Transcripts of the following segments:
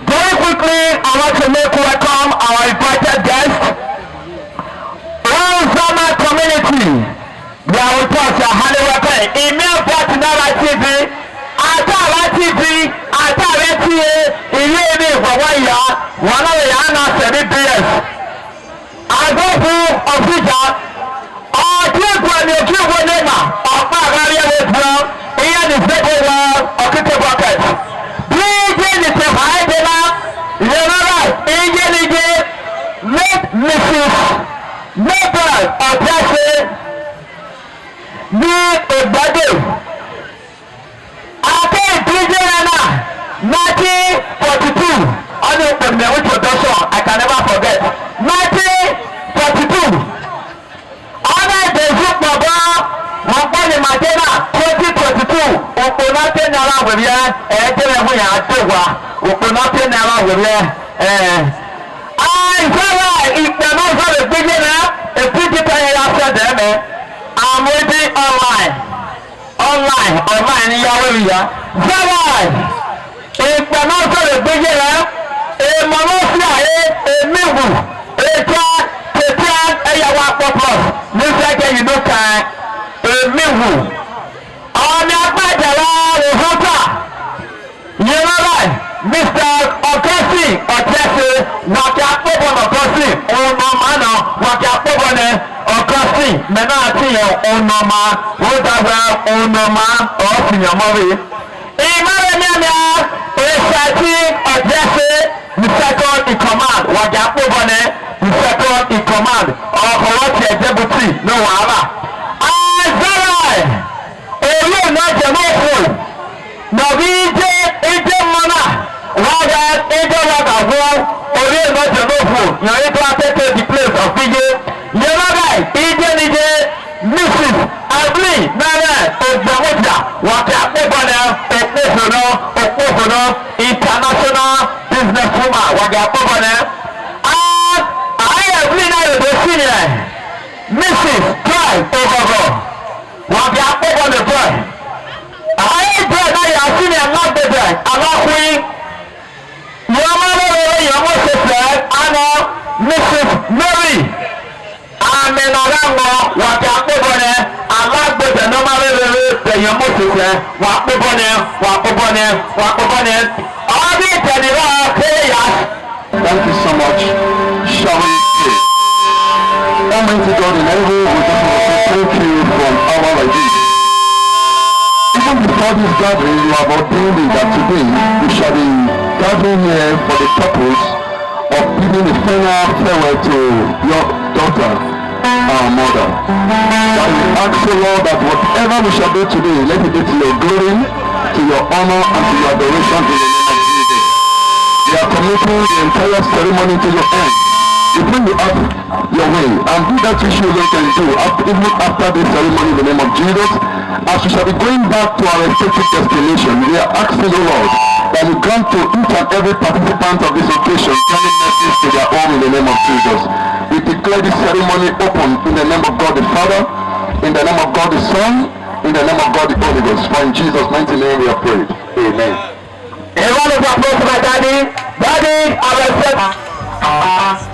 Very quickly, I want to make welcome our invited guest, Anara TV, Atara TV, Atara TV, Ilé Ìfọwọ́yà, wọn náà yà á náà sẹ̀rí BS. Agbófin ọ̀fíjà, ọ̀tí ìgbà ni ojú ìwé nígbà, ọ̀pá àgbárí ẹ̀wọ̀ ìfúnná, ìyẹn ní fẹ́kọ̀ọ́ wọ ọ̀kítẹ́ bucket. Bí ìjẹ́ ní tẹ̀fà ẹ̀dẹ́lá, ìyẹnara ìjẹ́nìjẹ́ late Mrs. Mabel Odiase Nee Ogbeide. Àti ìdíje náà 1942 ọdún ìpèmẹ̀ with production I can never forget 1942 ọ̀nà ìdèzú pọ̀bọ́ wọn pọ̀ ní Madina 2022 òpó náà tẹ̀ ní ara wẹ̀rẹ̀ ẹ̀ẹ́dẹ̀rẹ̀ mú yàn á dé wa òpó náà tẹ̀ ní ara wẹ̀rẹ̀ ìfẹ́rẹ́ ìpè náà sọ̀rọ̀ ìgbéjì náà ètí títẹ̀ yẹn yà sẹ́ dẹ́mẹ̀ I'm reading online ní yàwó ìyá fẹ́rẹ́ ìpè náà sọ̀rọ̀ ìgbéjì náà èèmọ̀ náà sí àyè èmi wù ètò tètè ẹ̀yàwó àpọ̀pọ̀ ní sẹ́kẹ̀ yìí ló kàn èmi wù ọ̀nà àpàjẹ́wà òhúntà yẹn lọ́la Mr. Odiase wàkì àpòbọ̀ Odiase ọ̀nàmà náà wàkì àpòbọ̀ ní Odiase mẹ́nà àti yẹn ọ̀nàmà wọ́n dàgbà ọ̀nàmà ọ̀sìnyàmọ́rì. ìmọ̀ràn mímíà èsàtì Odiase the second in command wàkì àpòbọ̀ ní the second in command ọ̀kọ̀wọ́ ti ẹ̀jẹ̀bùtì ní wàhálà. àzẹ́rẹ̀ èyí ò náà jẹ̀ mọ́ fún nàbí ìjẹ́ mọ́nà wàgà ìjọ wàgà fún orí ìmọ̀jẹ̀ lófò yàn ètò afẹ́fẹ́ the place of fíjẹ́ yẹ́nàgà ìjẹ́ níjẹ́ Mrs. Abli náírà ògbàmọ́jà wàkà àpòbọ̀nà òpófònà international business woman wàkà àpòbọ̀nà àyè Abli náírà the senior Mrs. Joy Ogogo wàkà àpòbọ̀nà Joy àyè Joy náírà senior lágbègbè alákùnrin. Mrs. Mary Aminoramo wàkì àpòbọ̀nẹ alágbèbè nọ́màrẹ́rẹ́rẹ́ tẹ̀yẹ̀ mọ́sẹ̀sẹ̀ wà àpòbọ̀nẹ ọdún ìtẹ̀nìlá kéèyà. Thank you so much. Shall we pray? Almighty God in heaven, we just want to say thank you from our like this. Even before this gathering, you have ordained it that today we shall be gathering here for the purpose of giving a final farewell to your daughter, our mother. That we ask the Lord that whatever we shall do today, let it be to your glory, to your honor, and to your adoration in the name of Jesus. We are committing the entire ceremony to your hand. You bring it up your way and do that which you can do even after this ceremony in the name of Jesus. As we shall be going back to our respective destination, we are asking the Lord that you grant to each and every participant of this occasion turning messages to their home in the name of Jesus. We declare this ceremony open in the name of God the Father, in the name of God the Son, in the name of God the Holy Ghost. For in Jesus' mighty name we are prayed. Amen. Everyone is approached by Daddy. Daddy, I respect.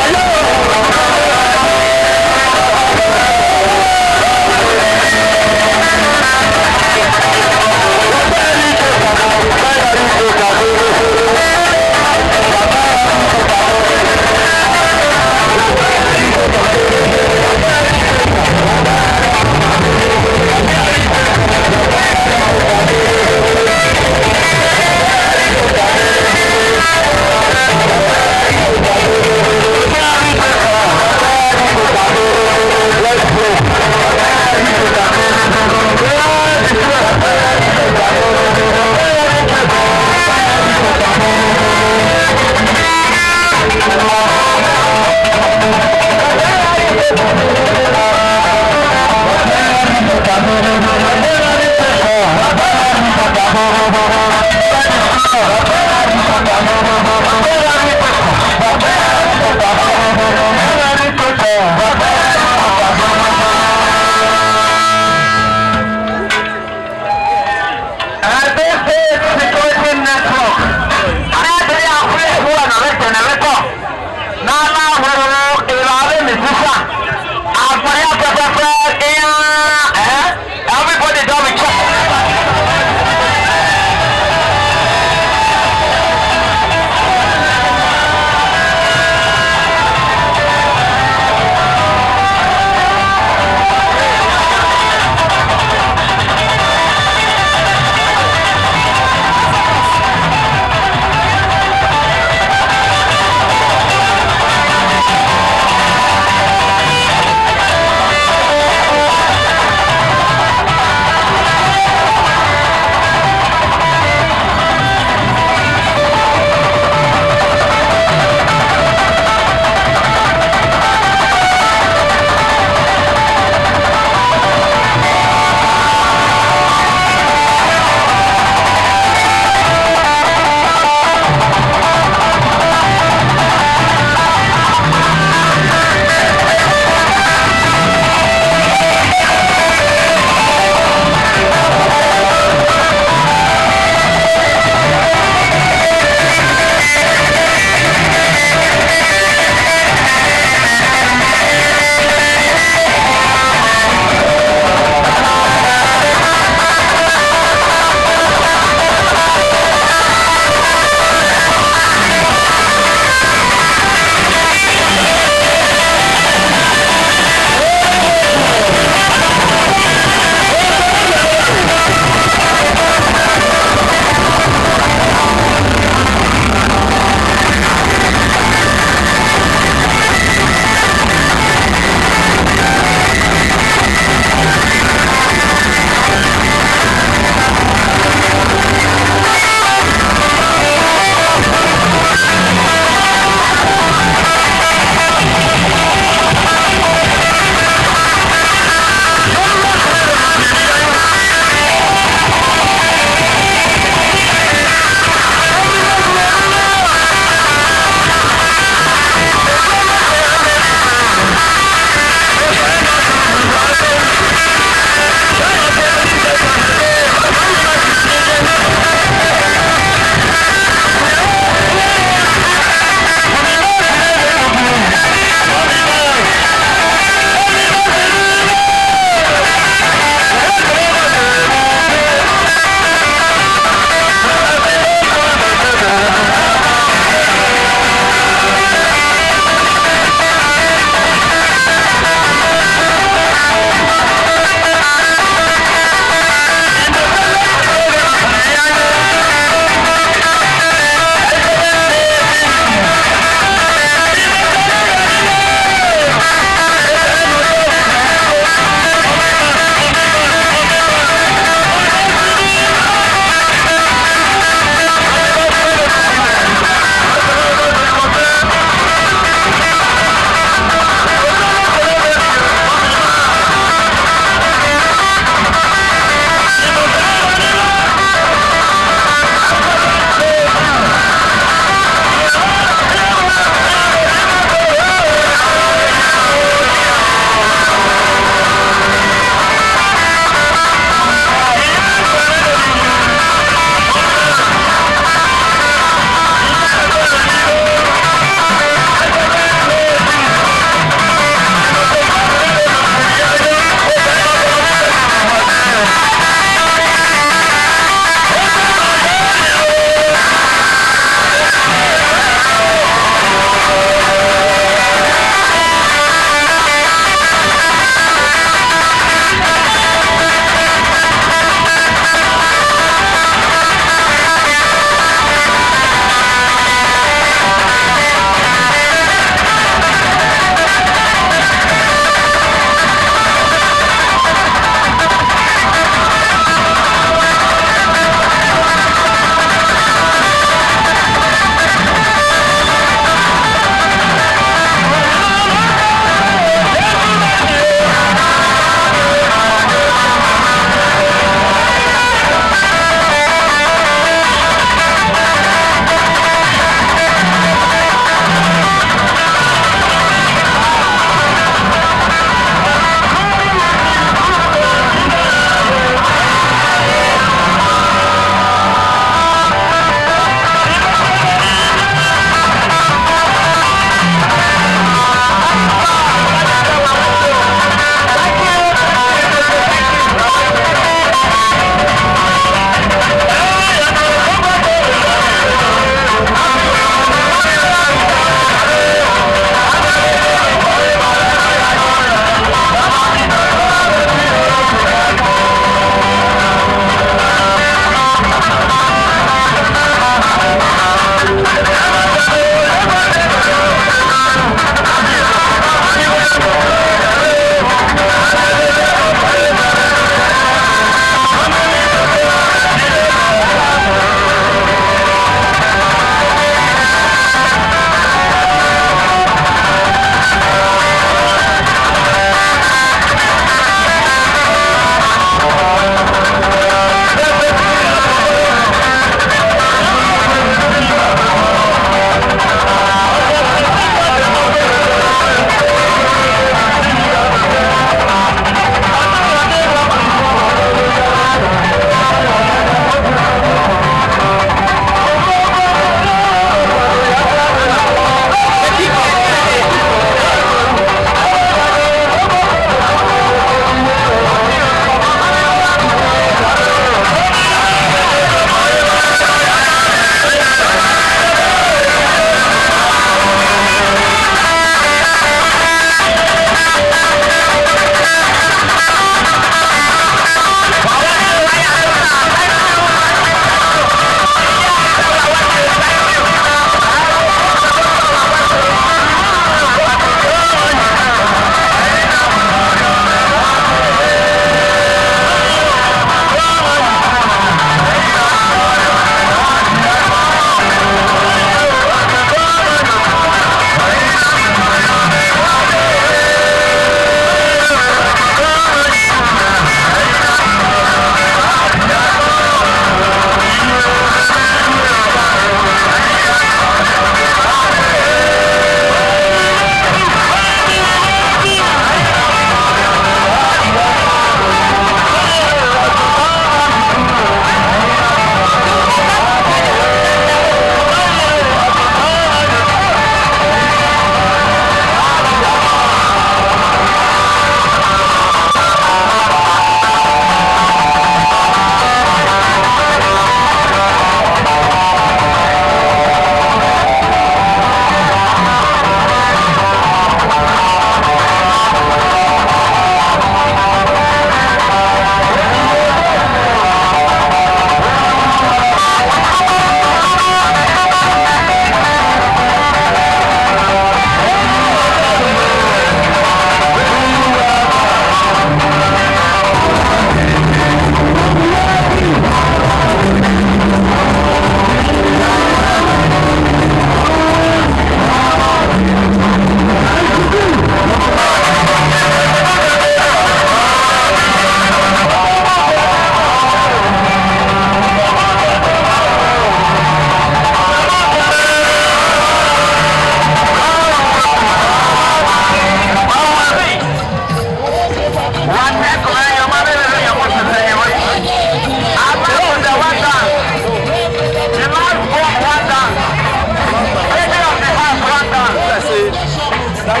First,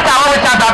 I always shout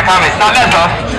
coming. Now let's go.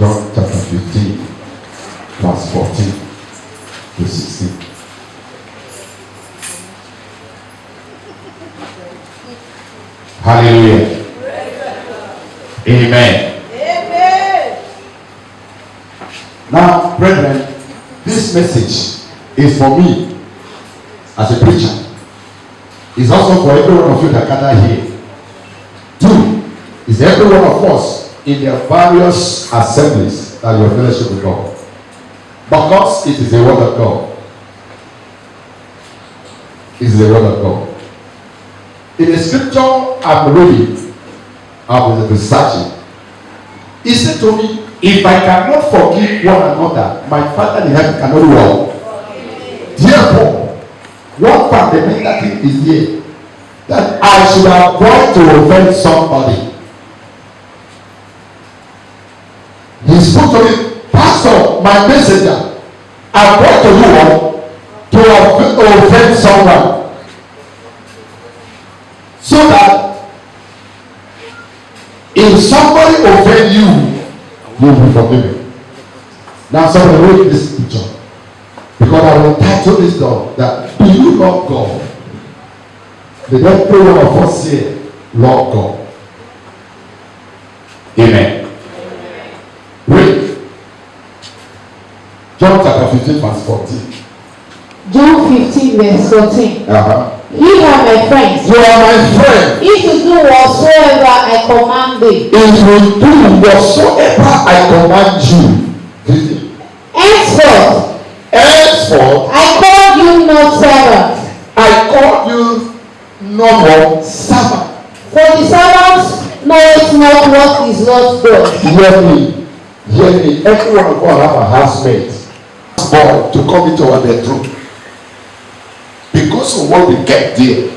of John chapter 15, verse 14 to 16. Hallelujah. Amen. Amen. Now, brethren, this message is for me as a preacher. It's also for every one of you that gather here. Two, is every one of us in their various assemblies that your fellowship with God. Because it is the word of God. It is the word of God. In the scripture I'm reading, I was researching. He said to me, if I cannot forgive one another, my Father in heaven cannot do what? Therefore, one fundamental thing is here, that I should avoid to offend somebody. He spoke to me, Pastor, my messenger, avoid to do what? To offend someone. So that if somebody offend you, you will be forgiven. Now somebody read this picture. Because I will title this dog that do you love God? The every one of us here love God. Amen. Read. John chapter 15 verse 14. John 15 verse 14. Ye are my friends. You are my friend. If you do whatsoever I command thee. If you do whatsoever I command you. Henceforth. I call you not servant. I call you no more servant. For the servant knoweth not what is Lord's God. Hear me. Every one of us have a housemate. Boy to come into our bedroom. Because of what we get there.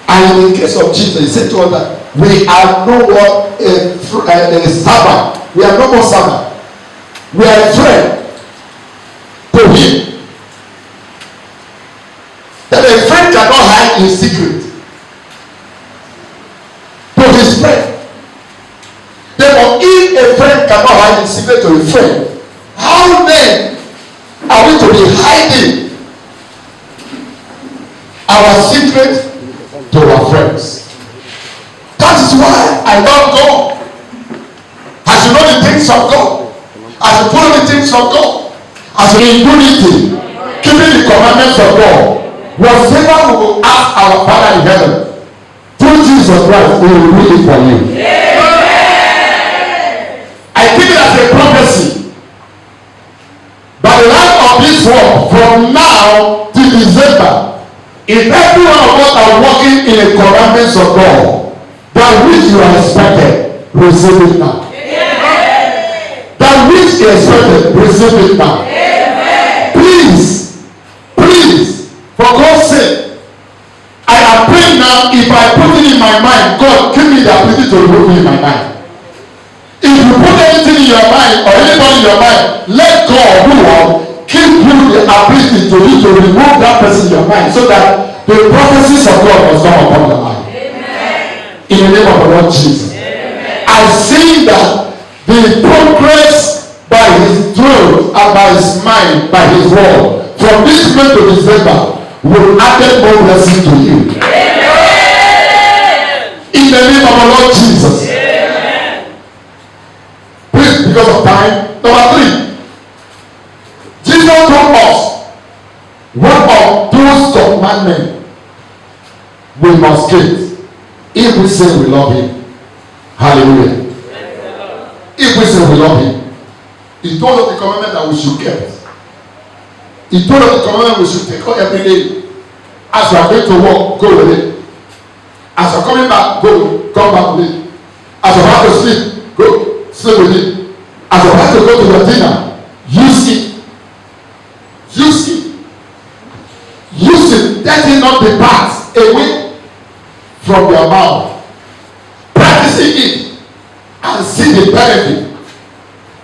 And in the case of Jesus, he said to us that we are no more a servant. We are no more servant. We are a friend to him. That a friend cannot hide in secret to his friend. Therefore, if a friend cannot hide in secret to a friend, how then are we to be hiding our secret to our friends? That is why I love God. As you know the things of God, as you follow the things of God, as in unity, keeping the commandments of God, whatever we will ask our Father in heaven, through Jesus Christ, He will do it for you. I think it as a prophecy. By the light of this world, from now to December, if every one of us are walking in the commandments of God, that which you are expected, receive it now. Amen. That which you expected, receive it now. Amen. Please, for God's sake, I am praying now. If I put it in my mind, God, give me the ability to remove it in my mind. If you put anything in your mind or anybody in your mind, let God who will give you the ability to remove that person in your mind, so that the prophecies of God must come upon your life. Amen. In the name of the Lord Jesus. Amen. I see that the progress by his throne and by his mind, by his word, from this moment to December, will add more blessing to you. Amen. In the name of the Lord Jesus. Amen. Please, because of time. Number 3. Jesus told us one of those commandments we must keep if we say we love him. Hallelujah. If we say we love him. He told us the commandment that we should keep. He told us the commandment we should take on every day. As you are going to work, go with it. As you are coming back, come back with it. As you have to sleep, go sleep with it. As you have to go to your dinner, use it. Use it. Let it not depart away from your mouth. Practicing it and see the benefit.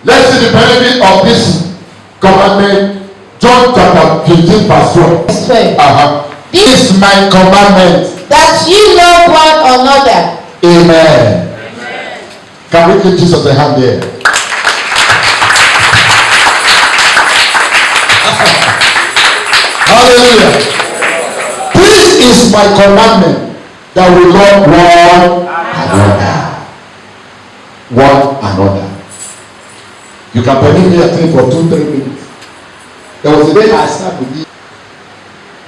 Let's see the benefit of this commandment. John chapter 15 verse 12. This is my commandment, that you love one another. Amen. Can we give Jesus a hand there? Hallelujah. This is my commandment, that we love one another. One another. You can permit me a thing for 2-3 minutes. There was a day I sat with you.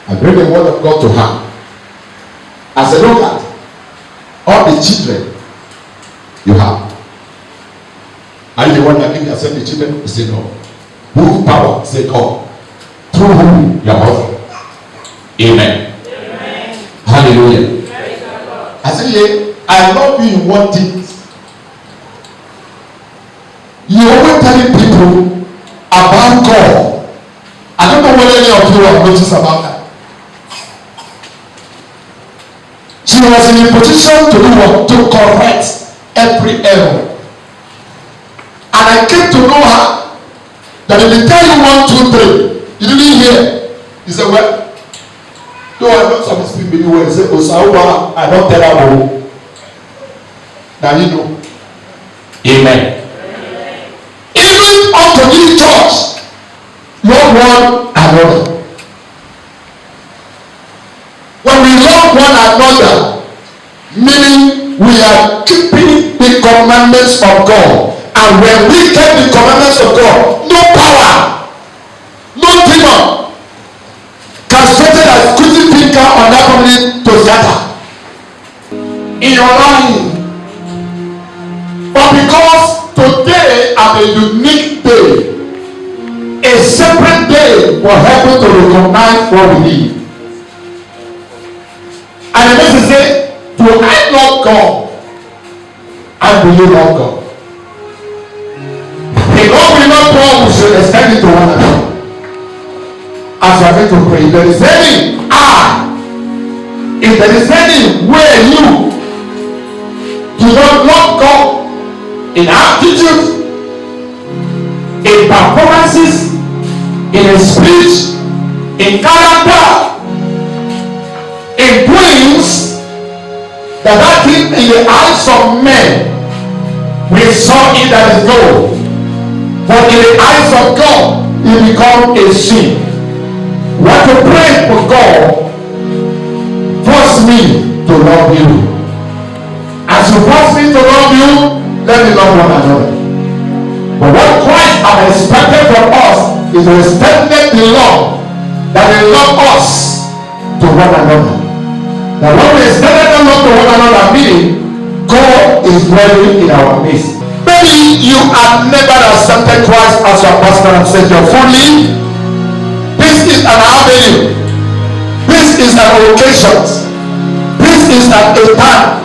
I bring the word of God to her. I said, look at all the children you have. Are you the one that gave yourself the children? He said, no. Whose power? He said, God. Through whom? Your husband. Amen. Amen. Hallelujah. I said, yeah, I love you in one thing. You always telling people about God. I don't know whether any of you have noticed about that. She was in a position to do what? To correct every error. And I came to know her that if they tell you 1, 2, 3, you didn't hear. He said, well, though I know some people really well, he said, Osawa, I don't tell her more. Now you know. Amen. Even unto this church, love one another. When we love one another, meaning we are keeping the commandments of God. And when we keep the commandments of God, no power, no demon can straighten a squeezing finger on that family to scatter. In your life. But because today is a unique day, a separate day for heaven to recognize what we need. And the message say, do I love God? And do you love God? The God will not pour, we should extend it to one another. As you are going to pray, if there is any if there is any way you do not love God in attitude, in performances, in a speech, in character, in doings, that thing in the eyes of men, we saw it that is gold. But in the eyes of God, it becomes a sin. We want to pray for God, force me to love you. As you force me to love you, let me love one another. But what Christ has expected from us is to extend the love that He loves us to one another. Now when we extend the love to one another, meaning God is dwelling in our midst. Maybe you have never accepted Christ as your pastor and Savior fully. This is an avenue. This is an occasion. This is a time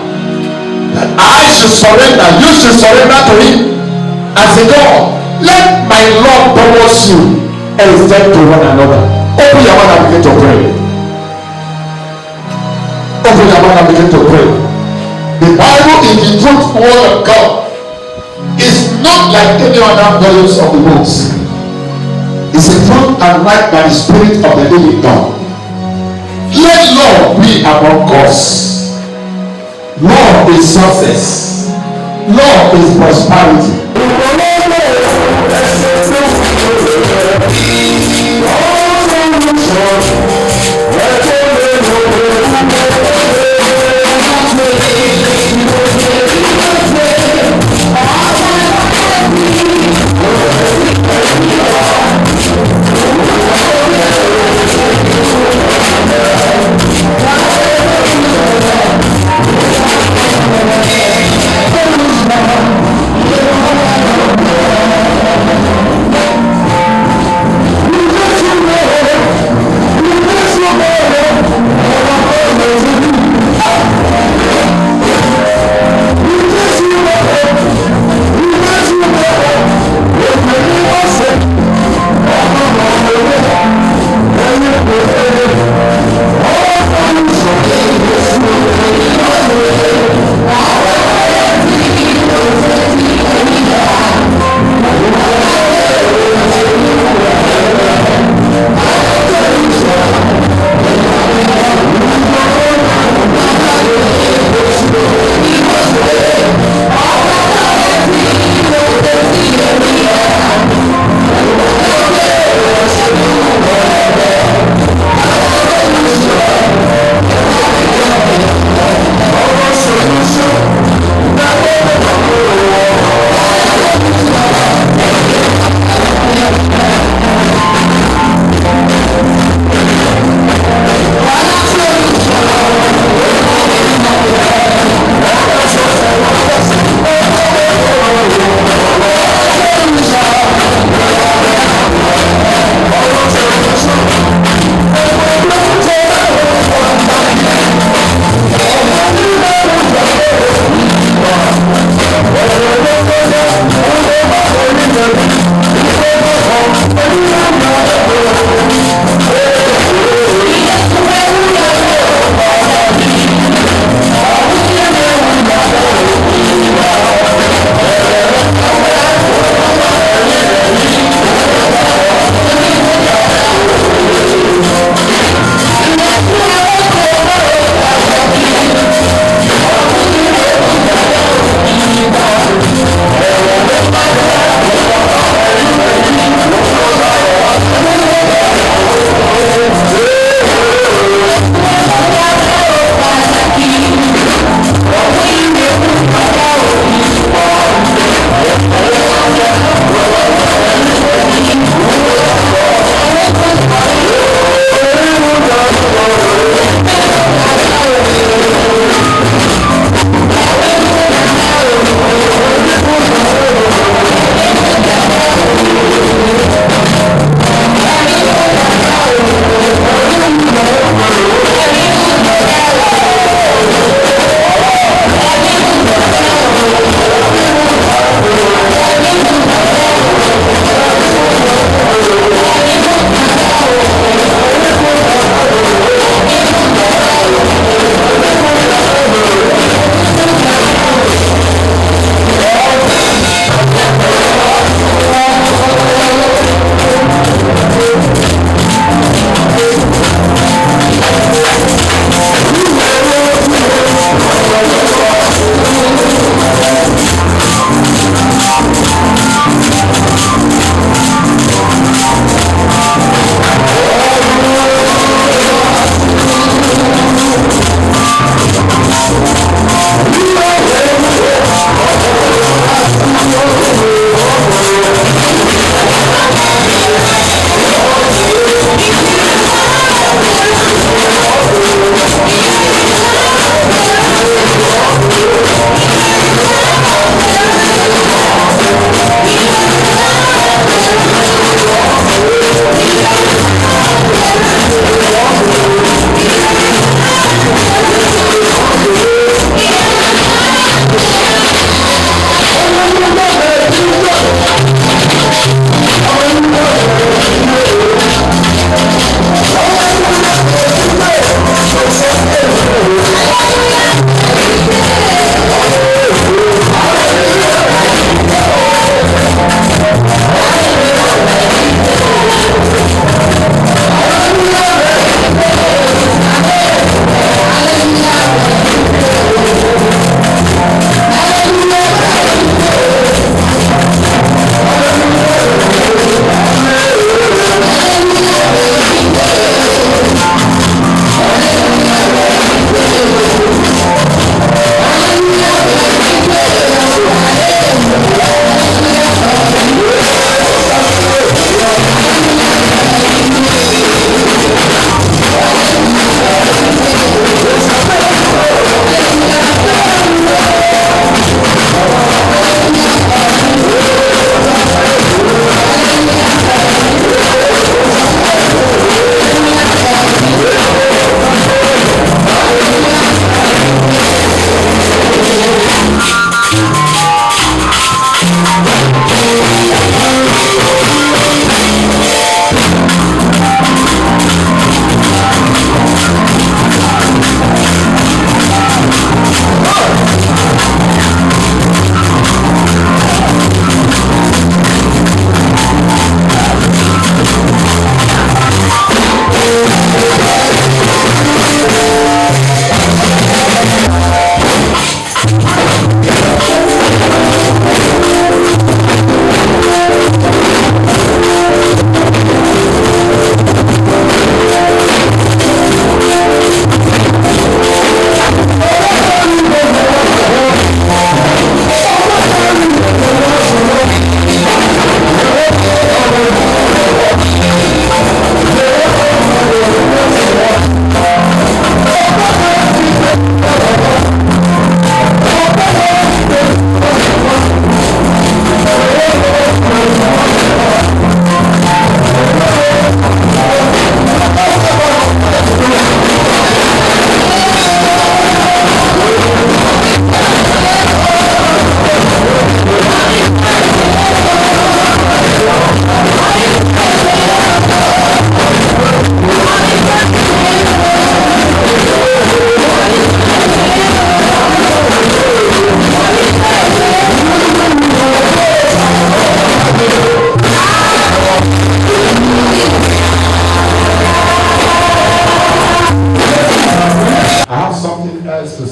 that I should surrender. You should surrender to Him and say, God, let my love towards you extend to one another. Open your mouth and begin to pray. Open your mouth and begin to pray. The Bible is the truth word of God. It's not like any other volumes of the books. It's a truth and right by the Spirit of the living God. Let love be among us. Love is success. Love is prosperity.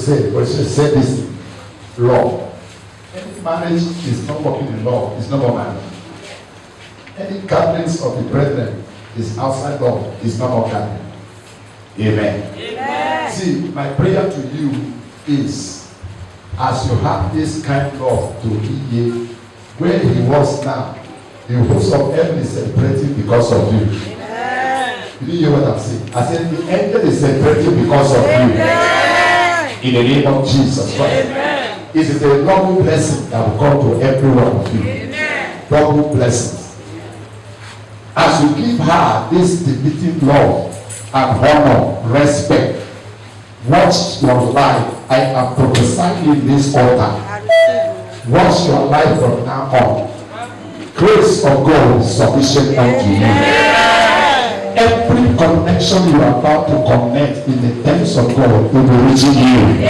say, but she said this law. Any marriage is not working in law, it's not more marriage. Any gatherings of the brethren is outside law, is not more gathering. Amen. Amen. See, my prayer to you is, as you have this kind love to Iye, where he was now, the host of heaven is celebrating because of you. Amen. You didn't hear what I'm saying? I said the angel is celebrating because of you. In the name of Jesus Christ. It is a double blessing that will come to every one of you. Amen. Double blessings. As you give her this dignity, love, and honor, respect, watch your life. I am prophesying in this altar. Watch your life from now on. Grace of God is sufficient unto you. Every connection you are about to connect in the things of God will be reaching you.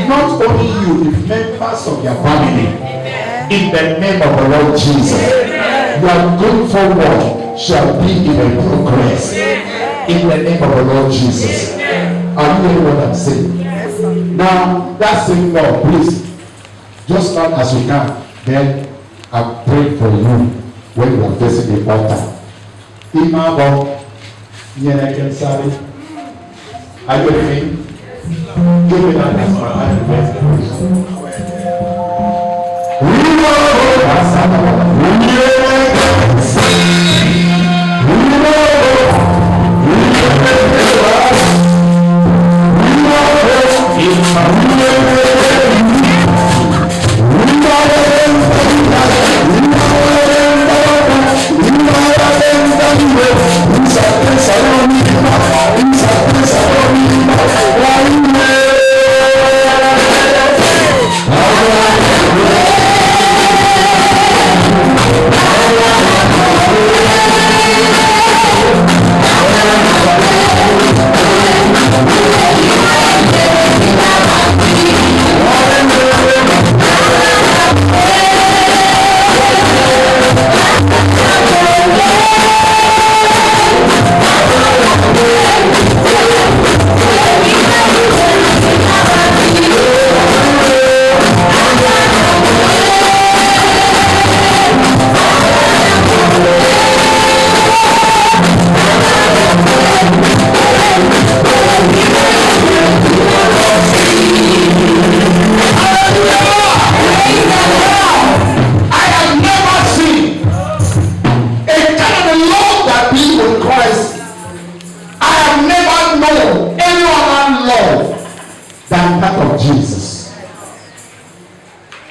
Not only you, the members of your family. In the name of the Lord Jesus, your good forward shall be in a progress. In the name of the Lord Jesus. Are you hearing what I'm saying? Now, that same Lord, please, just not as you can, then I pray for you when you are facing the altar. Imabo, Yeneken Sari, are you with me? Give me that as my hand.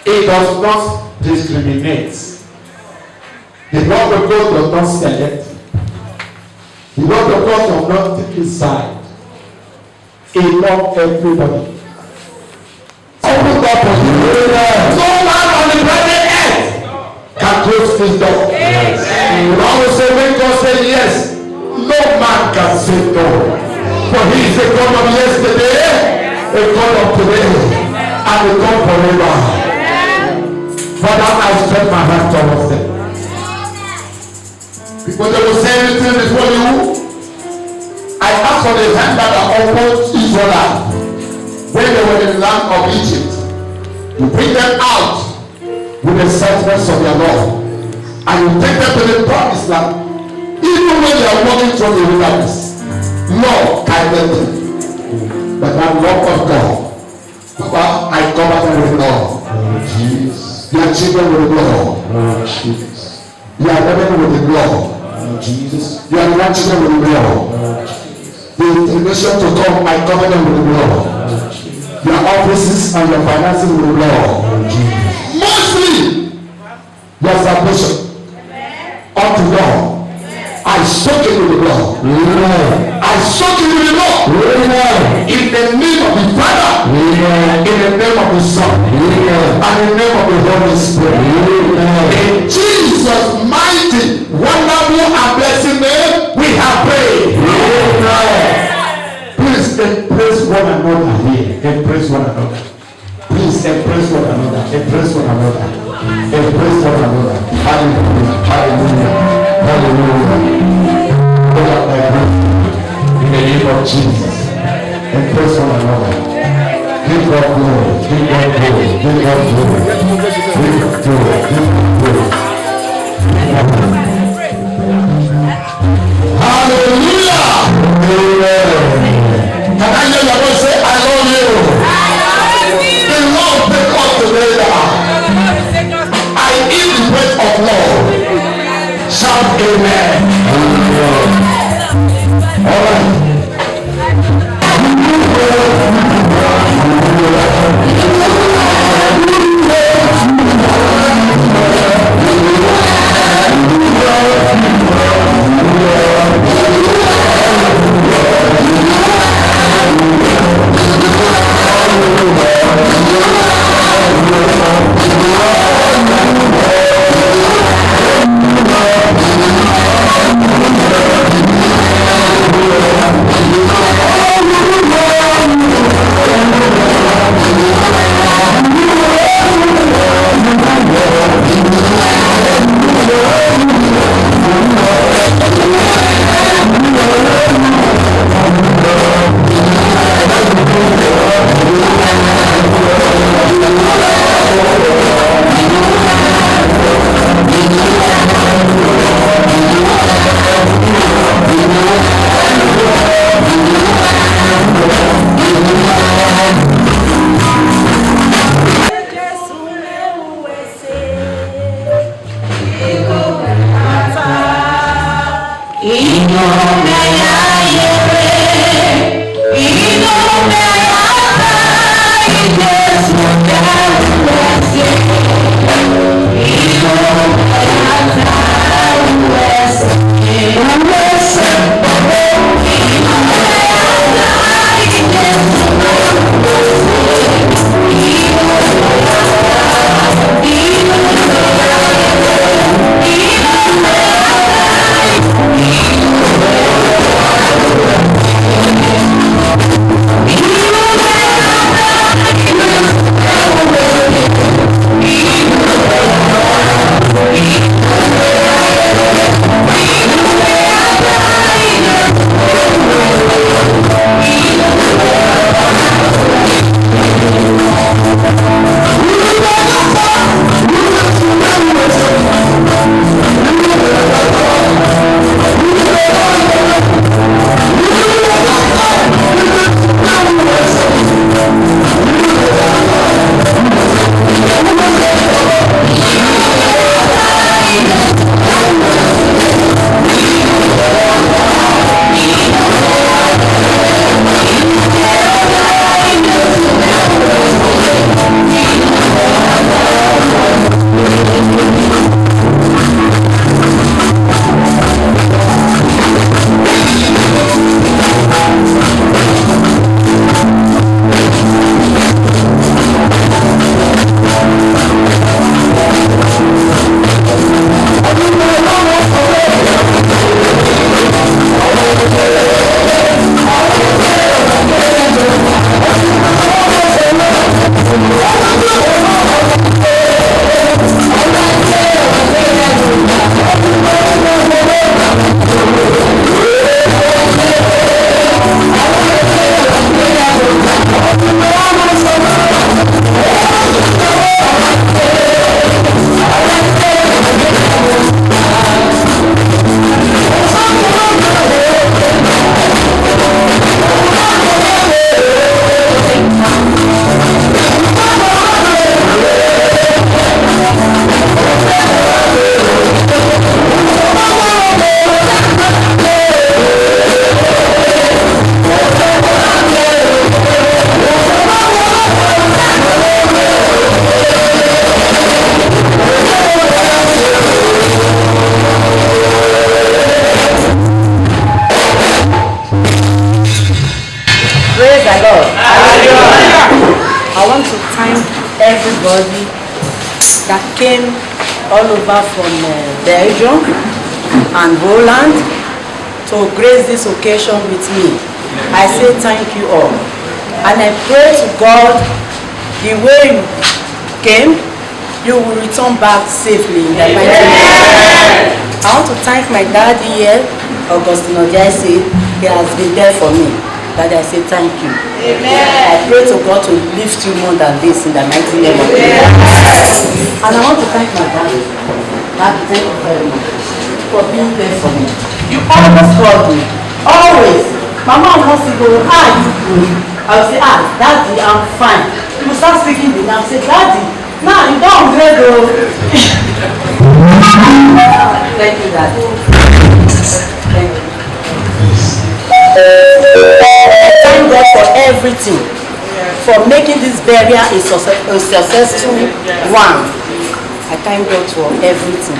Does not discriminate. The Lord of God does not select. The Lord of God does not take his side. He loves everybody. Open door for you. No man on the planet earth can close this door. Yes. The Bible says when God said yes, no man can say no. For he is a God of yesterday, a God of today, and a God forever. Father, I stretch my hand towards them. Because they will say anything before you. I ask for the hand that are upon Israel when they were in the land of Egypt. You bring them out with the sentiments of your law. And you take them to the promised land. Even when they are walking through the wilderness. Lord, guide them. But the love of God. Papa, I cover them with love. Jesus. Your children with the blood. Oh, Jesus. You are living with the blood. Oh, Jesus. You are grandchildren with the blood. Oh, the generation to come, I cover them with the blood. Oh, your offices and your finances with the blood. Oh, Jesus. Mostly, your salvation unto God. I soak it with the blood. I soak it with the blood. In the name of the Father, in the name of the Son, and in the name of the Holy Spirit. In Jesus' mighty, wonderful, and blessed name, we have prayed. Please embrace one another here. Embrace one another. Please embrace one another. Embrace one another. Embrace one another. Hallelujah. Hallelujah. Hallelujah. In the name of Jesus. Embrace one another. Give God glory. Give God glory. Give God glory. Give glory. Hallelujah. Can I hear your voice say, I love you? The Lord take us together. I eat the bread of love. Shout amen. All right. everybody that came all over from Belgium and Holland to grace this occasion with me. I say thank you all. And I pray to God, the way you came, you will return back safely in the mighty name. I want to thank my daddy here, Nee Ogbeide. He has been there for me. Daddy, I say thank you. Amen. I pray to God to lift you more than this in the mighty name of Jesus. And I want to thank my daddy. Daddy, thank you very much for being there for me. You always called me. Always. Mama wants to go, you good? I will say, Daddy, I'm fine. You will start speaking to me. I will say, Daddy, now you don't upgrade though. Thank you, Daddy. Thank you. I thank God for everything, for making this burial a successful one. I thank God for everything.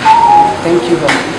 Thank you very much.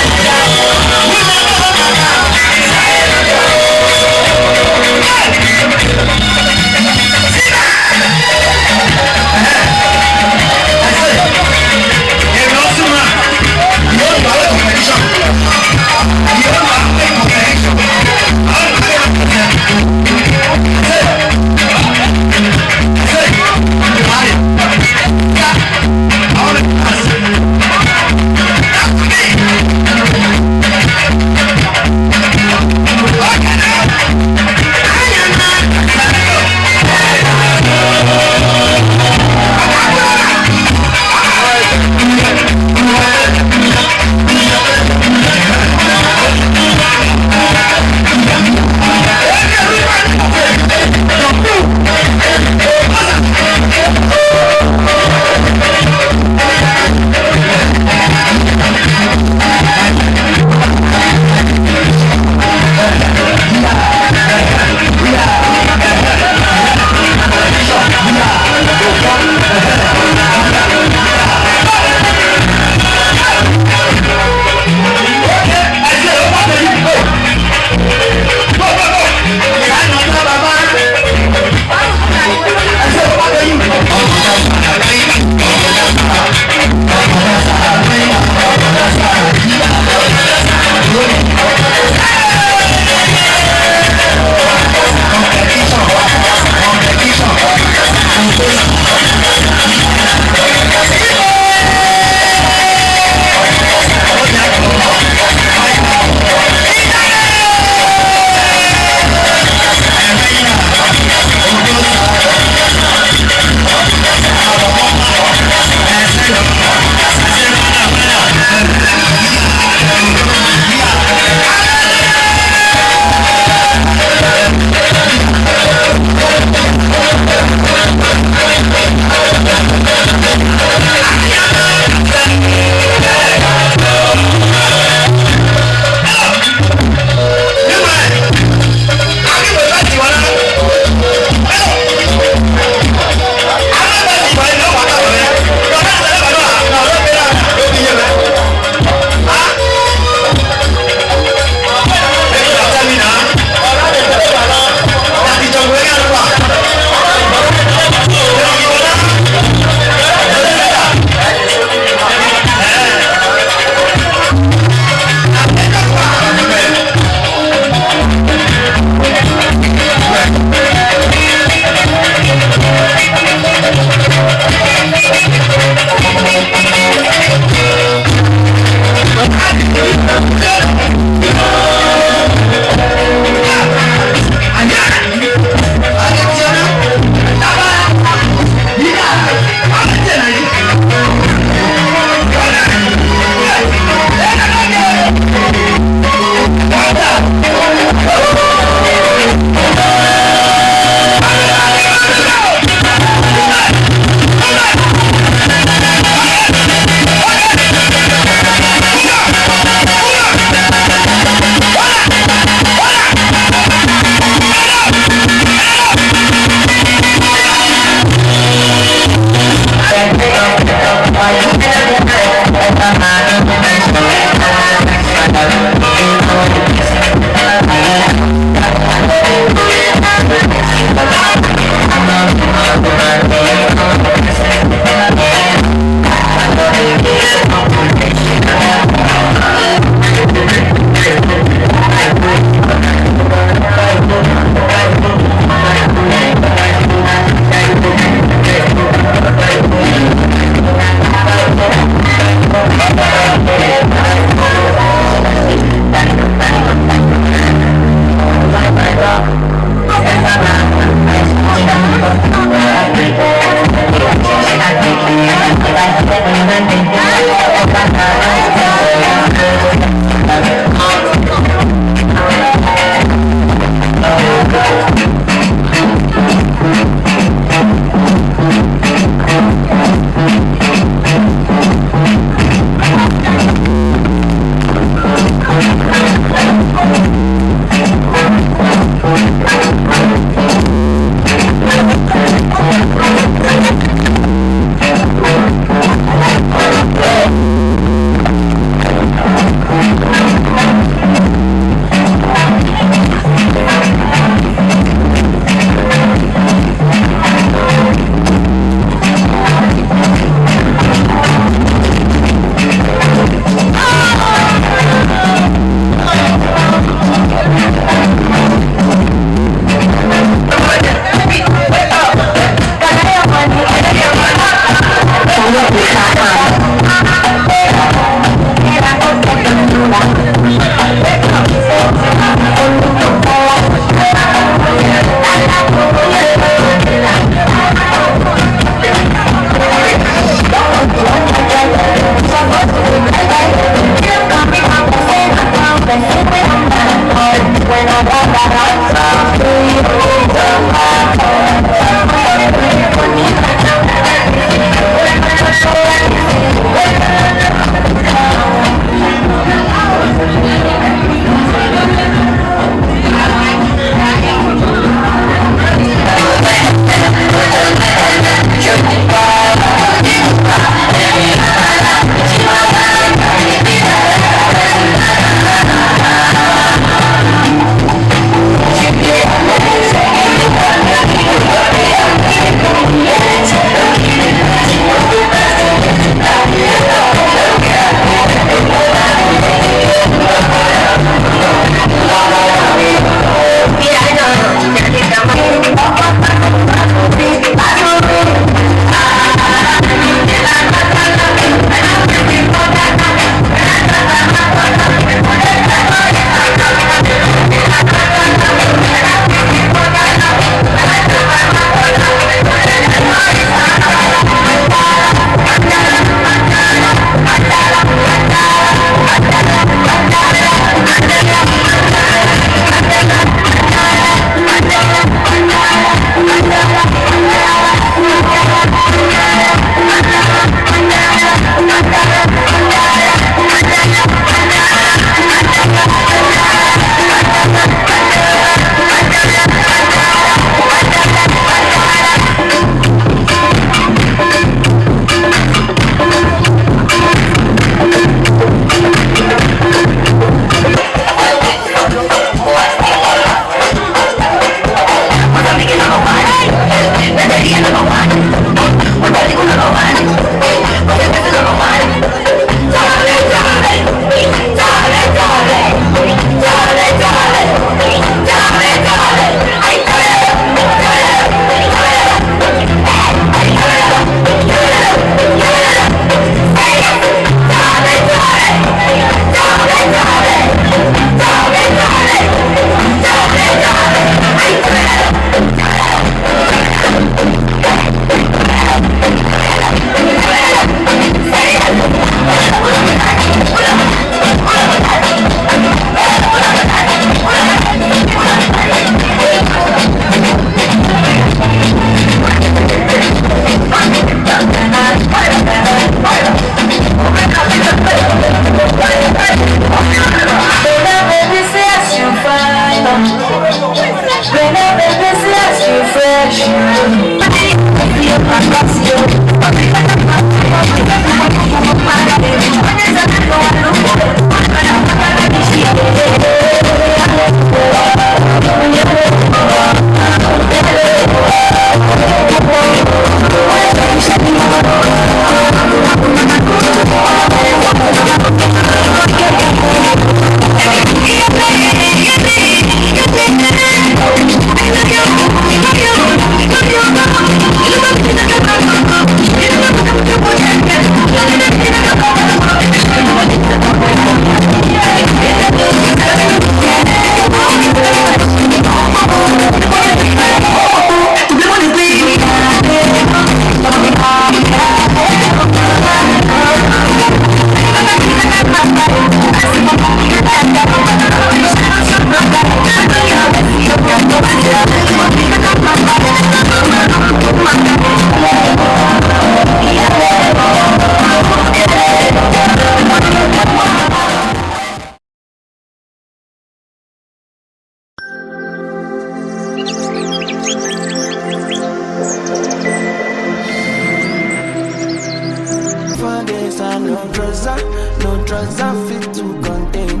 No drugs are fit to contain.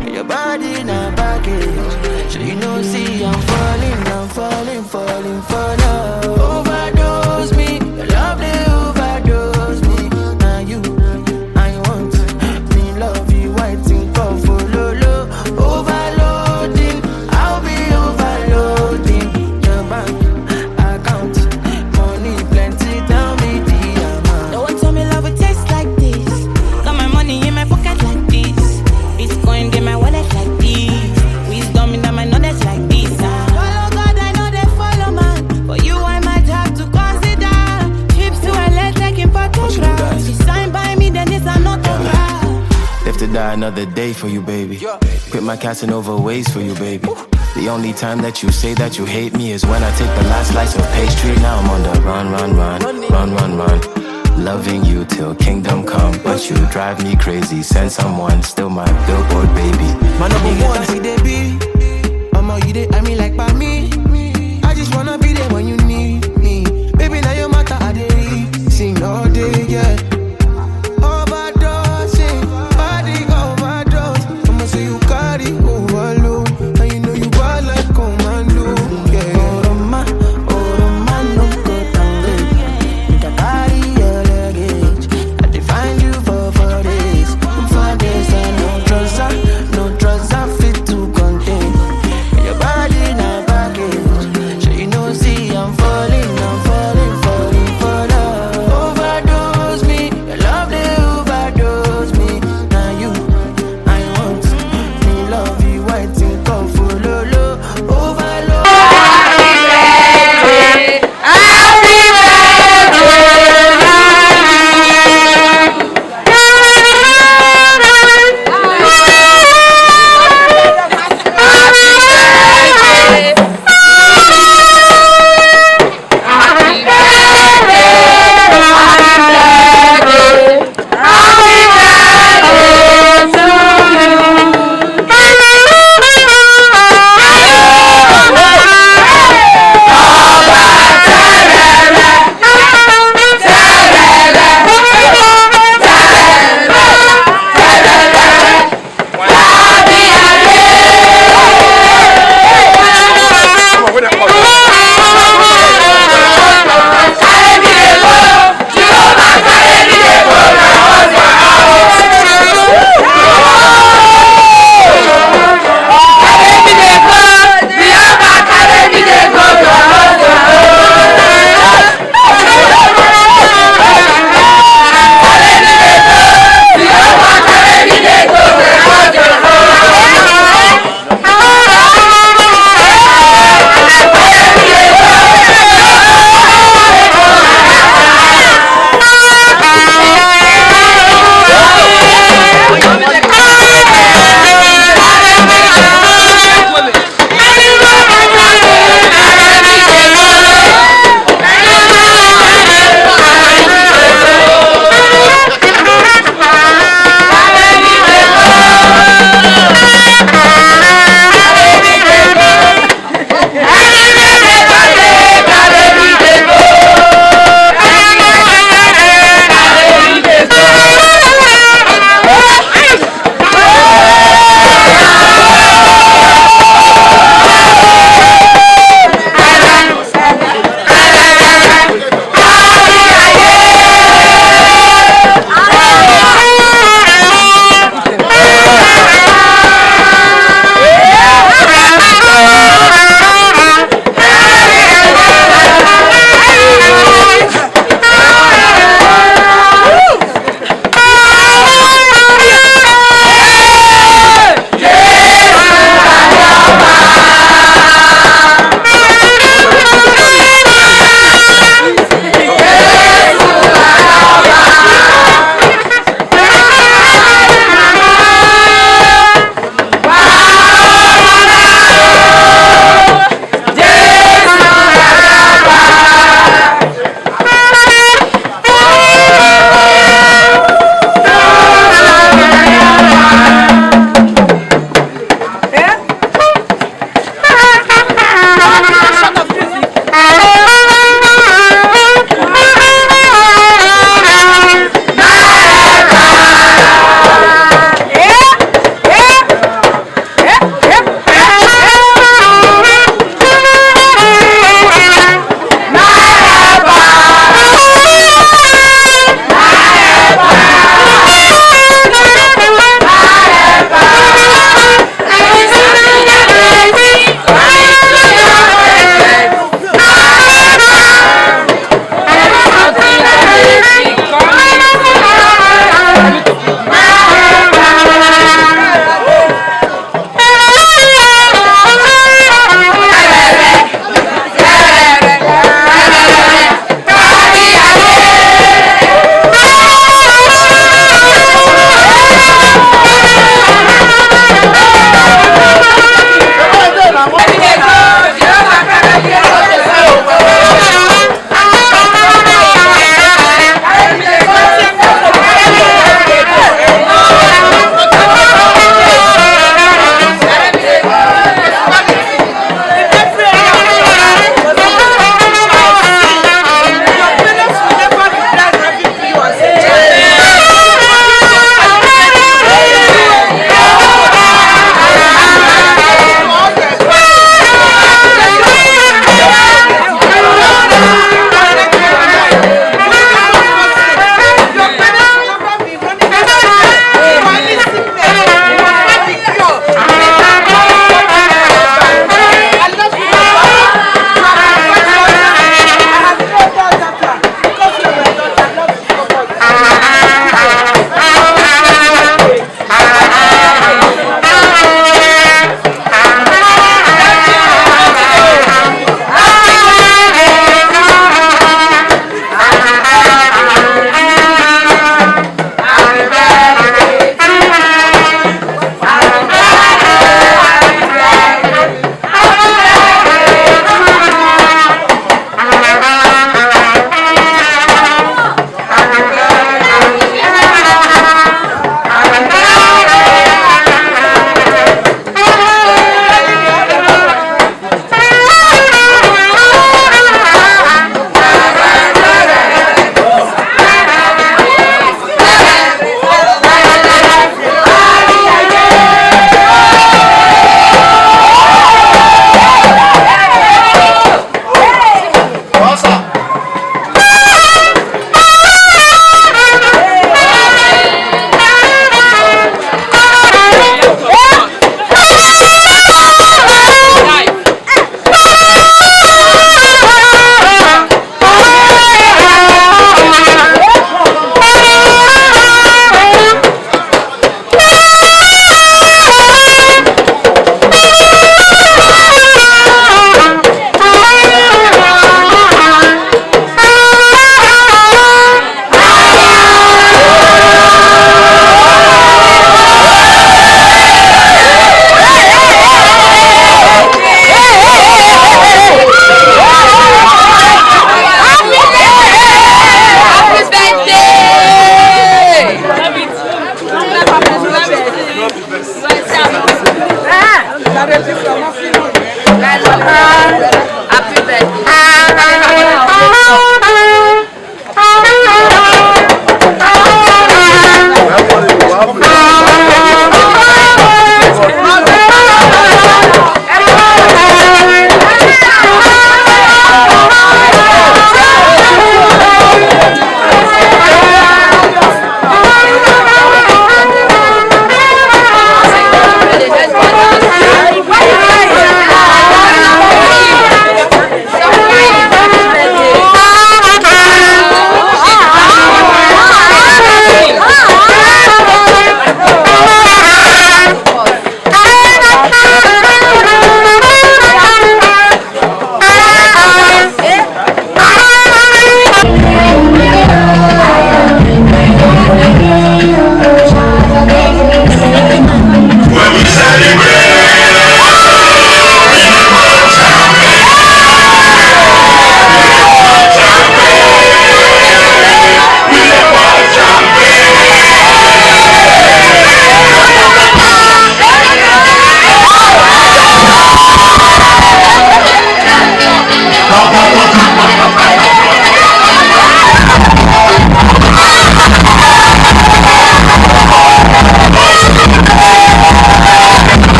And your body not baggage. So you know, see, I'm falling for love. Overdose me, love they overdose me. Now you, I want me love you, waiting for follow. Overloading, I'll be overloading. Your bank account, money plenty, tell me the amount. No one told me love would taste like this. Got my money in my pocket like this. Bitcoin in my wallet like this. Wisdom in my knowledge like this. Follow God, I know they follow man. For you, I might have to consider. Trips to LA taking photographs. She signed by me, then it's an autograph. Live to die another day for you, baby. Quit my Casanova ways for you, baby. The only time that you say that you hate me is when I take the last slice of pastry. Now I'm on the run. Loving you till kingdom come, but you drive me crazy. Send someone, still my billboard baby. My number one, see they be. You they, I mean like by me. I just wanna be there when you need me. Baby, now your matter, I dey sing all day, yeah. Overdosing, body overdose. I'ma say you carry overload, and you know you bad like commando, yeah. Oroma, no go tango. You can carry your luggage. I define you for days, and no drugs are fit to contain. Your body not back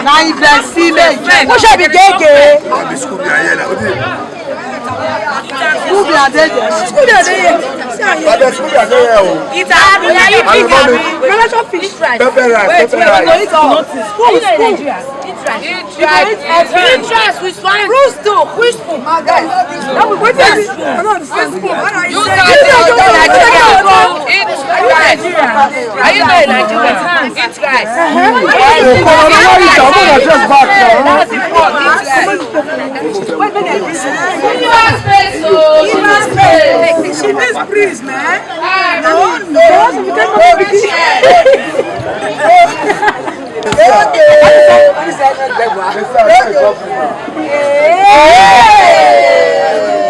Now if they see me, who shall be gay? School be a day. School be a day. It's a fish fry. Pepper rice. Fish rice with swine. Roast too. Which spoon? My guys. What is this? I don't understand. You are you not in Nigeria? Eat rice. She needs breeze, man. No.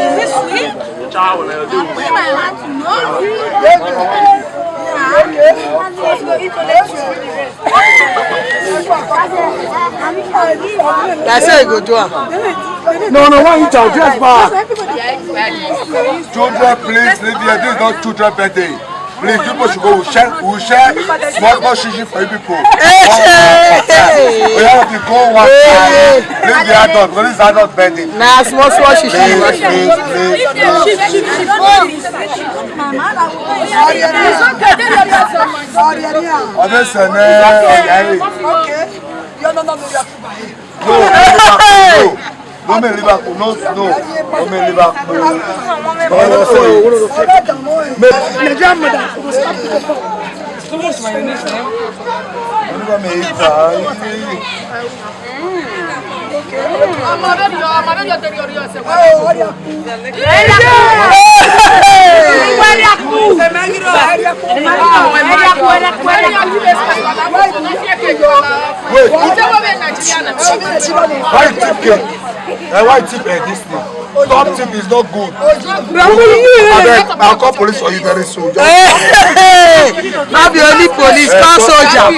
Is this sweet? I want to know. That's how you go do it. No, why you tell just back? Children, please leave here. This is not children birthday. Please, people should go. We'll share small shishi for you people. We have to go one time. Leave the adult. When is adult birthday? Nah, small shishi. Please. No, me Liverpool, no, me Liverpool. Why tip this thing? Top tip is not good. I'll call police for you very soon. Not the only police, call soldier.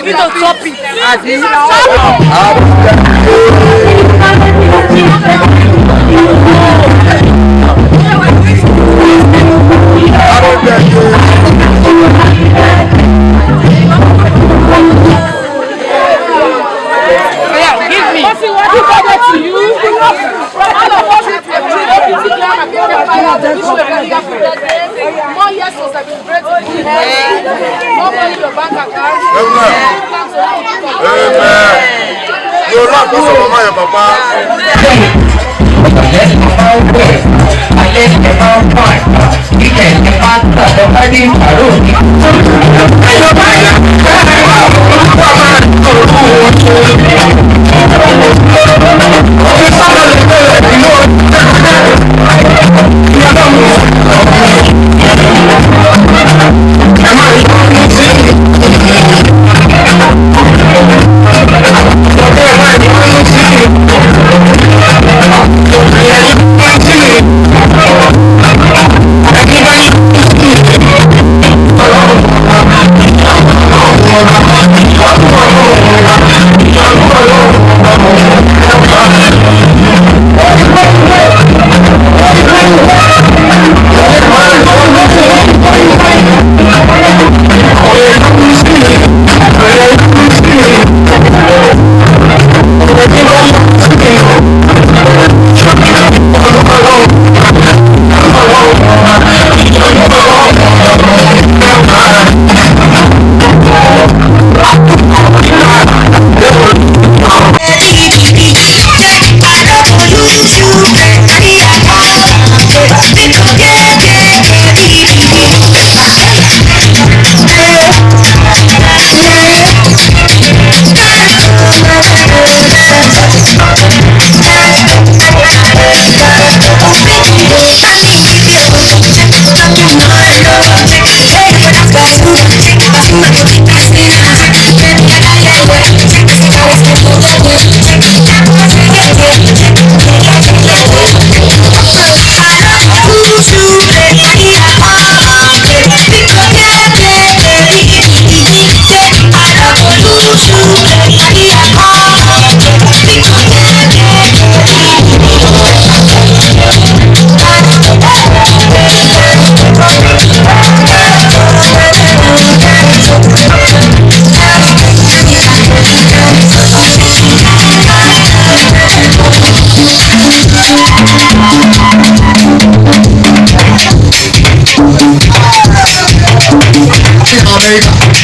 America.